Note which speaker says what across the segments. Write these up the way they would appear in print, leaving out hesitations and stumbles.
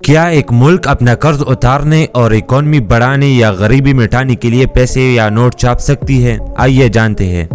Speaker 1: کیا ایک ملک اپنا قرض اتارنے اور اکانومی بڑھانے یا غریبی مٹانے کے لیے پیسے یا نوٹ چھاپ سکتی ہے؟ آئیے جانتے ہیں۔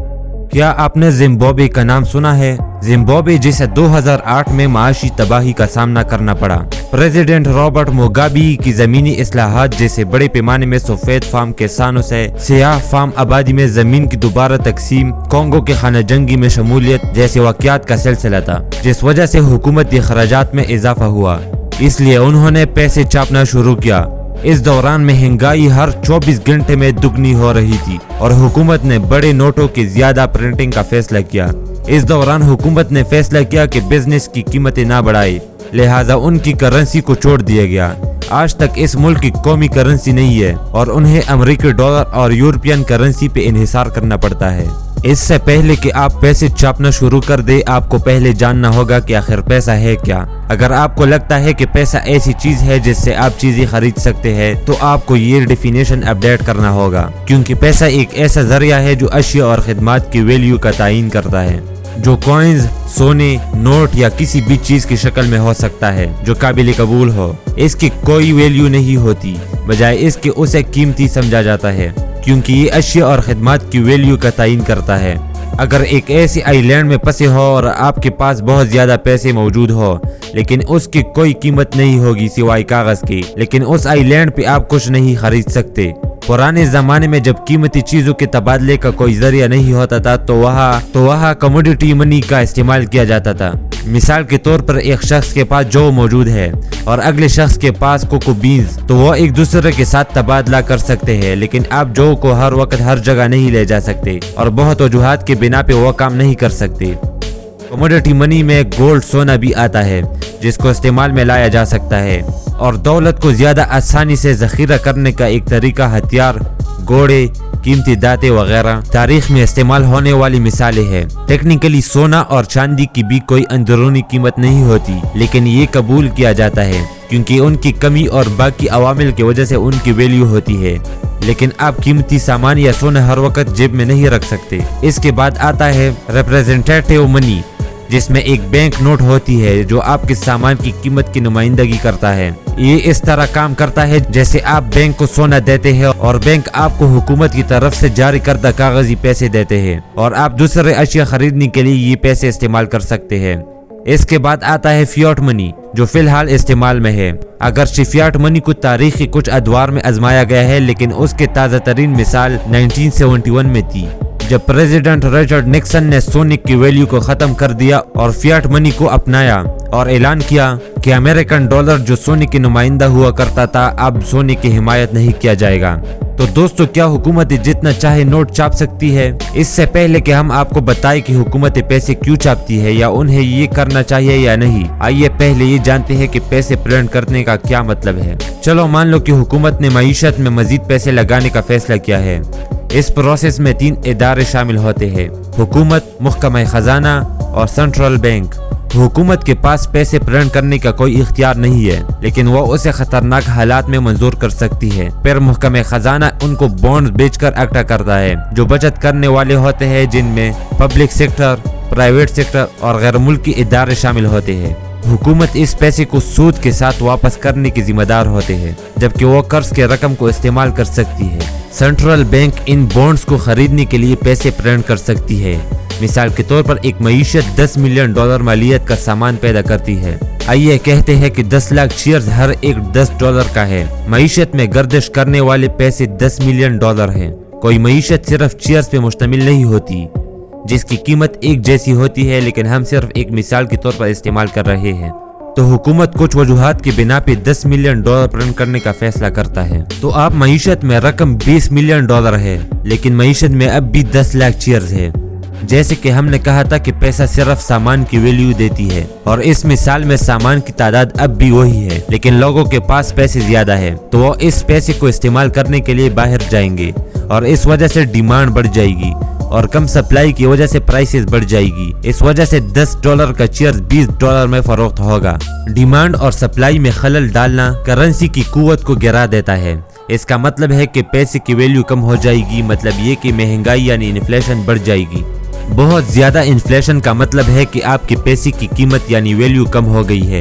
Speaker 1: کیا آپ نے زمبابوے کا نام سنا ہے؟ زمبابوے جسے 2008 میں معاشی تباہی کا سامنا کرنا پڑا۔ پریزیڈنٹ رابرٹ موگابی کی زمینی اصلاحات جیسے بڑے پیمانے میں سفید فارم کسانوں سے سیاہ فارم آبادی میں زمین کی دوبارہ تقسیم، کانگو کے خانہ جنگی میں شمولیت جیسے واقعات کا سلسلہ تھا، جس وجہ سے حکومتی اخراجات میں اضافہ ہوا۔ اس لیے انہوں نے پیسے چھاپنا شروع کیا۔ اس دوران مہنگائی ہر 24 گھنٹے میں دگنی ہو رہی تھی اور حکومت نے بڑے نوٹوں کی زیادہ پرنٹنگ کا فیصلہ کیا۔ اس دوران حکومت نے فیصلہ کیا کہ بزنس کی قیمتیں نہ بڑھائے، لہٰذا ان کی کرنسی کو چھوڑ دیا گیا۔ آج تک اس ملک کی قومی کرنسی نہیں ہے اور انہیں امریکی ڈالر اور یورپین کرنسی پہ انحصار کرنا پڑتا ہے۔ اس سے پہلے کہ آپ پیسے چھاپنا شروع کر دیں، آپ کو پہلے جاننا ہوگا کہ آخر پیسہ ہے کیا۔ اگر آپ کو لگتا ہے کہ پیسہ ایسی چیز ہے جس سے آپ چیزیں خرید سکتے ہیں، تو آپ کو یہ ڈیفینیشن اپڈیٹ کرنا ہوگا، کیونکہ پیسہ ایک ایسا ذریعہ ہے جو اشیاء اور خدمات کی ویلیو کا تعین کرتا ہے، جو کوائنز، سونے، نوٹ یا کسی بھی چیز کی شکل میں ہو سکتا ہے جو قابل قبول ہو۔ اس کی کوئی ویلیو نہیں ہوتی، بجائے اس کے اسے قیمتی سمجھا جاتا ہے، کیونکہ یہ اشیاء اور خدمات کی ویلیو کا تعین کرتا ہے۔ اگر ایک ایسی آئی لینڈ میں پھنسے ہو اور آپ کے پاس بہت زیادہ پیسے موجود ہو، لیکن اس کی کوئی قیمت نہیں ہوگی سوائے کاغذ کی، لیکن اس آئی لینڈ پہ آپ کچھ نہیں خرید سکتے۔ پرانے زمانے میں جب قیمتی چیزوں کے تبادلے کا کوئی ذریعہ نہیں ہوتا تھا تو وہاں کموڈیٹی منی کا استعمال کیا جاتا تھا۔ مثال کے طور پر ایک شخص کے پاس جو موجود ہے اور اگلے شخص کے پاس کوکو بینز، تو وہ ایک دوسرے کے ساتھ تبادلہ کر سکتے ہیں، لیکن آپ جو کو ہر وقت ہر جگہ نہیں لے جا سکتے اور بہت وجوہات کے بنا پہ وہ کام نہیں کر سکتے۔ کموڈیٹی منی میں گولڈ، سونا بھی آتا ہے جس کو استعمال میں لایا جا سکتا ہے، اور دولت کو زیادہ آسانی سے ذخیرہ کرنے کا ایک طریقہ ہتھیار، گھوڑے، قیمتی دھاتیں وغیرہ تاریخ میں استعمال ہونے والی مثالیں ہیں۔ ٹیکنیکلی سونا اور چاندی کی بھی کوئی اندرونی قیمت نہیں ہوتی، لیکن یہ قبول کیا جاتا ہے کیونکہ ان کی کمی اور باقی عوامل کی وجہ سے ان کی ویلیو ہوتی ہے، لیکن آپ قیمتی سامان یا سونا ہر وقت جیب میں نہیں رکھ سکتے۔ اس کے بعد آتا ہے ریپریزنٹیٹیو منی، جس میں ایک بینک نوٹ ہوتی ہے جو آپ کے سامان کی قیمت کی نمائندگی کرتا ہے۔ یہ اس طرح کام کرتا ہے جیسے آپ بینک کو سونا دیتے ہیں اور بینک آپ کو حکومت کی طرف سے جاری کردہ کاغذی پیسے دیتے ہیں، اور آپ دوسرے اشیاء خریدنے کے لیے یہ پیسے استعمال کر سکتے ہیں۔ اس کے بعد آتا ہے فیاٹ منی، جو فی الحال استعمال میں ہے۔ اگرچہ فیاٹ منی کو تاریخی کچھ ادوار میں آزمایا گیا ہے، لیکن اس کے تازہ ترین مثال 1971 میں تھی، جب پریزیڈنٹ رچرڈ نکسن نے سونے کی ویلیو کو ختم کر دیا اور فیاٹ منی کو اپنایا اور اعلان کیا کہ امریکن ڈالر جو سونے کی نمائندہ ہوا کرتا تھا، اب سونے کی حمایت نہیں کیا جائے گا۔ تو دوستو، کیا حکومتیں جتنا چاہے نوٹ چھاپ سکتی ہے؟ اس سے پہلے کہ ہم آپ کو بتائیں کہ حکومتیں پیسے کیوں چھاپتی ہے یا انہیں یہ کرنا چاہیے یا نہیں، آئیے پہلے یہ جانتے ہیں کہ پیسے پرنٹ کرنے کا کیا مطلب ہے۔ چلو مان لو کہ حکومت نے معیشت میں مزید پیسے لگانے کا فیصلہ کیا ہے۔ اس پروسیس میں 3 ادارے شامل ہوتے ہیں: حکومت، محکمہ خزانہ اور سینٹرل بینک۔ حکومت کے پاس پیسے پرنٹ کرنے کا کوئی اختیار نہیں ہے، لیکن وہ اسے خطرناک حالات میں منظور کر سکتی ہے۔ پھر محکمہ خزانہ ان کو بونڈز بیچ کر اکٹھا کرتا ہے، جو بچت کرنے والے ہوتے ہیں، جن میں پبلک سیکٹر، پرائیویٹ سیکٹر اور غیر ملکی ادارے شامل ہوتے ہیں۔ حکومت اس پیسے کو سود کے ساتھ واپس کرنے کی ذمہ دار ہوتے ہیں، جبکہ وہ قرض کے رقم کو استعمال کر سکتی ہے۔ سینٹرل بینک ان بونڈز کو خریدنے کے لیے پیسے پرنٹ کر سکتی ہے۔ مثال کے طور پر ایک معیشت $10 ملین مالیت کا سامان پیدا کرتی ہے۔ آئیے کہتے ہیں کہ 10 لاکھ شیئرز ہر ایک $10 کا ہے۔ معیشت میں گردش کرنے والے پیسے $10 ملین ہیں۔ کوئی معیشت صرف شیئرز پہ مشتمل نہیں ہوتی جس کی قیمت ایک جیسی ہوتی ہے، لیکن ہم صرف ایک مثال کے طور پر استعمال کر رہے ہیں۔ تو حکومت کچھ وجوہات کی بنا پہ $10 ملین پرنٹ کرنے کا فیصلہ کرتا ہے۔ تو آپ معیشت میں رقم $20 ملین ہے، لیکن معیشت میں اب بھی 10 لاکھ شیئرز ہے۔ جیسے کہ ہم نے کہا تھا کہ پیسہ صرف سامان کی ویلیو دیتی ہے، اور اس مثال میں سامان کی تعداد اب بھی وہی ہے، لیکن لوگوں کے پاس پیسے زیادہ ہے، تو وہ اس پیسے کو استعمال کرنے کے لیے باہر جائیں گے، اور اس وجہ سے ڈیمانڈ بڑھ جائے گی، اور کم سپلائی کی وجہ سے پرائسز بڑھ جائے گی۔ اس وجہ سے $10 کا شیئر $20 میں فروخت ہوگا۔ ڈیمانڈ اور سپلائی میں خلل ڈالنا کرنسی کی قوت کو گرا دیتا ہے۔ اس کا مطلب ہے کہ پیسے کی ویلیو کم ہو جائے گی، مطلب یہ کہ مہنگائی یعنی انفلیشن بڑھ جائے گی۔ بہت زیادہ انفلیشن کا مطلب ہے کہ آپ کے پیسے کی قیمت یعنی ویلیو کم ہو گئی ہے۔